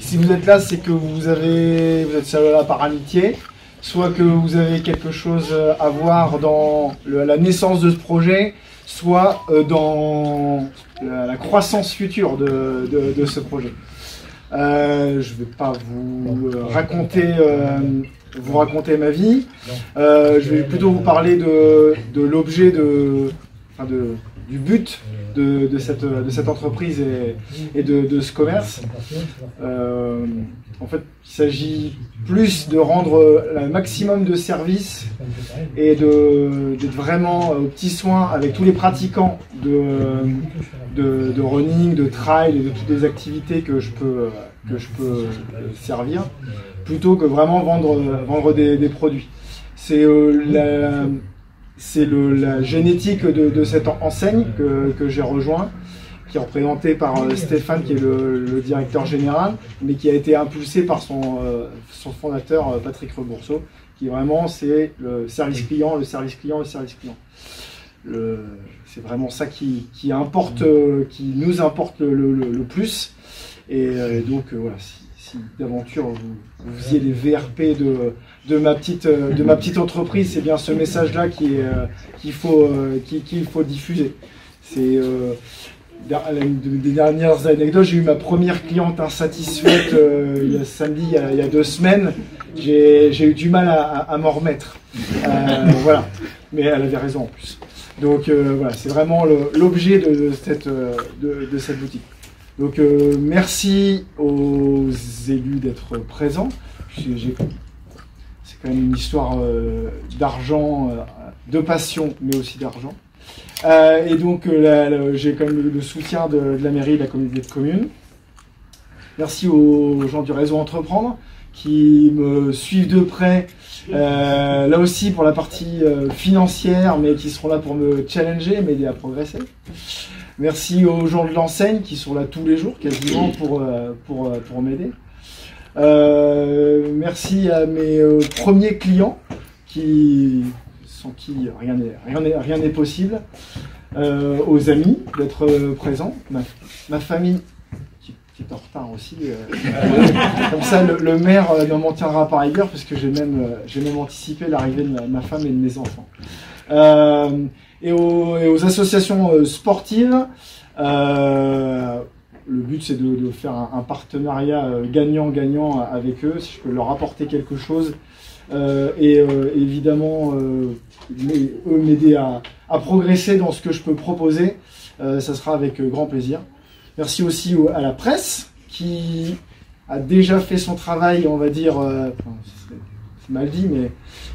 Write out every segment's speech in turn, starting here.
si vous êtes là, c'est que vous êtes là par amitié, soit que vous avez quelque chose à voir dans la naissance de ce projet, soit dans la croissance future de ce projet. Je ne vais pas vous raconter ma vie. Je vais plutôt vous parler de l'objet, du but de cette entreprise et de ce commerce. En fait, il s'agit plus de rendre un maximum de services et d'être vraiment aux petits soins avec tous les pratiquants de running, de trail et de toutes les activités que je peux servir, plutôt que vraiment vendre des produits. C'est la génétique de cette enseigne que j'ai rejoint, qui est représentée par Stéphane, qui est le directeur général, mais qui a été impulsé par son fondateur Patrick Rebourseau, qui vraiment c'est le service client, le service client, le service client. C'est vraiment ça qui nous importe le plus. Et donc voilà, si d'aventure vous faisiez des VRP de ma petite entreprise, c'est bien ce message-là qu'il faut diffuser. C'est des dernières anecdotes. J'ai eu ma première cliente insatisfaite samedi, il y a 2 semaines. J'ai eu du mal à m'en remettre. Voilà, mais elle avait raison en plus. Donc voilà, c'est vraiment l'objet de cette boutique. Donc merci aux élus d'être présents. C'est quand même une histoire d'argent, de passion, mais aussi d'argent. Et donc j'ai quand même le soutien de la mairie et de la communauté de communes. Merci aux gens du réseau Entreprendre qui me suivent de près, là aussi pour la partie financière, mais qui seront là pour me challenger, m'aider à progresser. Merci aux gens de l'enseigne qui sont là tous les jours, quasiment, pour m'aider. Merci à mes premiers clients, sans qui rien n'est possible. Aux amis d'être présents. Ma famille, qui est en retard aussi. Comme ça, le maire ne m'en tiendra par rigueur, parce que j'ai même anticipé l'arrivée de ma femme et de mes enfants. Et aux associations sportives, le but c'est de faire un partenariat gagnant-gagnant avec eux, si je peux leur apporter quelque chose, et évidemment eux m'aider à progresser dans ce que je peux proposer, ça sera avec grand plaisir. Merci aussi à la presse qui a déjà fait son travail, on va dire, c'est mal dit, mais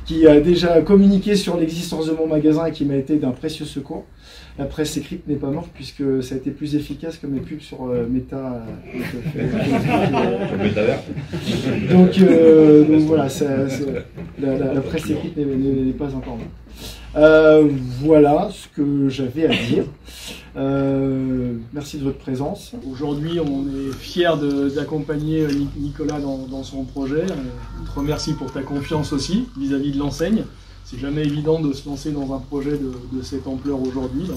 qui a déjà communiqué sur l'existence de mon magasin et qui m'a été d'un précieux secours. La presse écrite n'est pas morte, puisque ça a été plus efficace que mes pubs sur Meta. Donc voilà, la presse écrite n'est pas encore morte. Voilà ce que j'avais à dire. Merci de votre présence. Aujourd'hui, on est fiers d'accompagner Nicolas dans son projet. On te remercie pour ta confiance aussi vis-à-vis de l'enseigne. C'est jamais évident de se lancer dans un projet de cette ampleur aujourd'hui,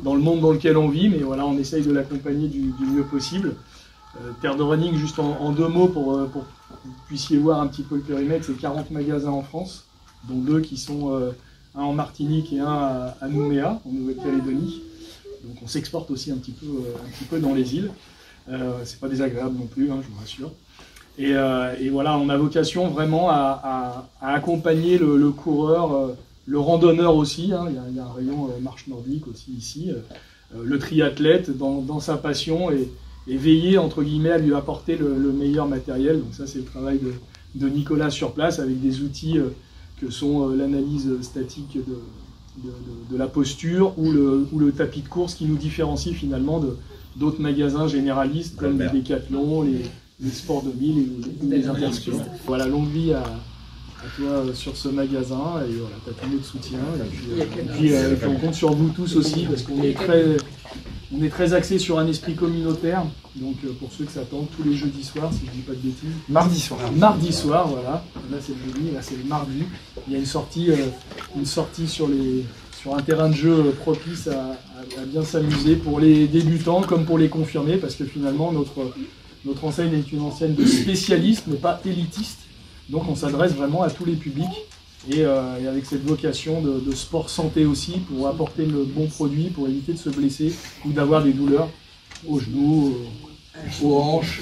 dans le monde dans lequel on vit, mais voilà, on essaye de l'accompagner du mieux possible. Terre de Running, juste en 2 mots pour que vous puissiez voir un petit peu le périmètre, c'est 40 magasins en France, dont 2 qui sont un en Martinique et un à Nouméa, en Nouvelle-Calédonie. Donc on s'exporte aussi un petit peu dans les îles. C'est pas désagréable non plus, hein, je vous rassure. Et voilà, on a vocation vraiment à accompagner le coureur, le randonneur aussi, hein, il y a un rayon marche nordique aussi ici, le triathlète dans sa passion et veiller entre guillemets à lui apporter le meilleur matériel. Donc ça c'est le travail de Nicolas sur place avec des outils que sont l'analyse statique de la posture ou le tapis de course qui nous différencie finalement d'autres magasins généralistes comme les Décathlon, les sports de ville et les intersports. Voilà, longue vie à toi sur ce magasin, et voilà, tu as tout notre soutien, et puis on compte sur vous tous aussi, parce qu'on est très axé sur un esprit communautaire, donc pour ceux que ça tente, tous les jeudis soirs, si je ne dis pas de bêtises. Mardi soir. Mardi soir, voilà, là c'est le jeudi, là c'est le mardi, il y a une sortie sur un terrain de jeu propice à bien s'amuser pour les débutants comme pour les confirmés, parce que finalement Notre enseigne est une enseigne de spécialistes, mais pas élitiste. Donc on s'adresse vraiment à tous les publics et avec cette vocation de sport santé aussi, pour apporter le bon produit, pour éviter de se blesser ou d'avoir des douleurs aux genoux, aux hanches,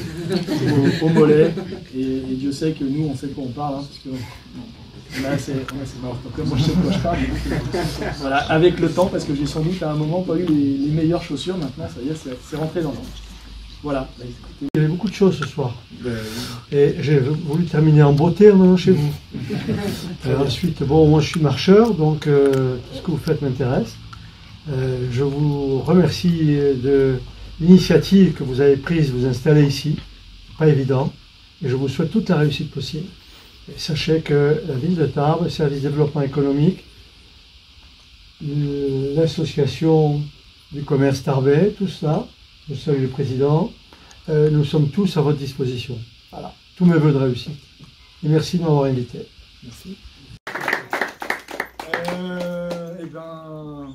aux mollets. Et Dieu sait que nous, on sait de quoi on parle, hein, parce que là, c'est mort. Donc moi, je sais de quoi je parle. Voilà, avec le temps, parce que j'ai sans doute à un moment pas eu les meilleures chaussures. Maintenant, ça y est, c'est rentré dans l'ordre. Voilà. Bah, écoutez. Il y avait beaucoup de choses ce soir. Et j'ai voulu terminer en beauté en allant chez vous. Ensuite, bon, moi je suis marcheur, donc tout ce que vous faites m'intéresse. Je vous remercie de l'initiative que vous avez prise, vous installer ici. Pas évident. Et je vous souhaite toute la réussite possible. Et sachez que la ville de Tarbes, le service développement économique, l'association du commerce tarbais, tout ça, je salue le président, nous sommes tous à votre disposition. Voilà, tous mes voeux de réussite. Et merci de m'avoir invité. Merci. Eh ben...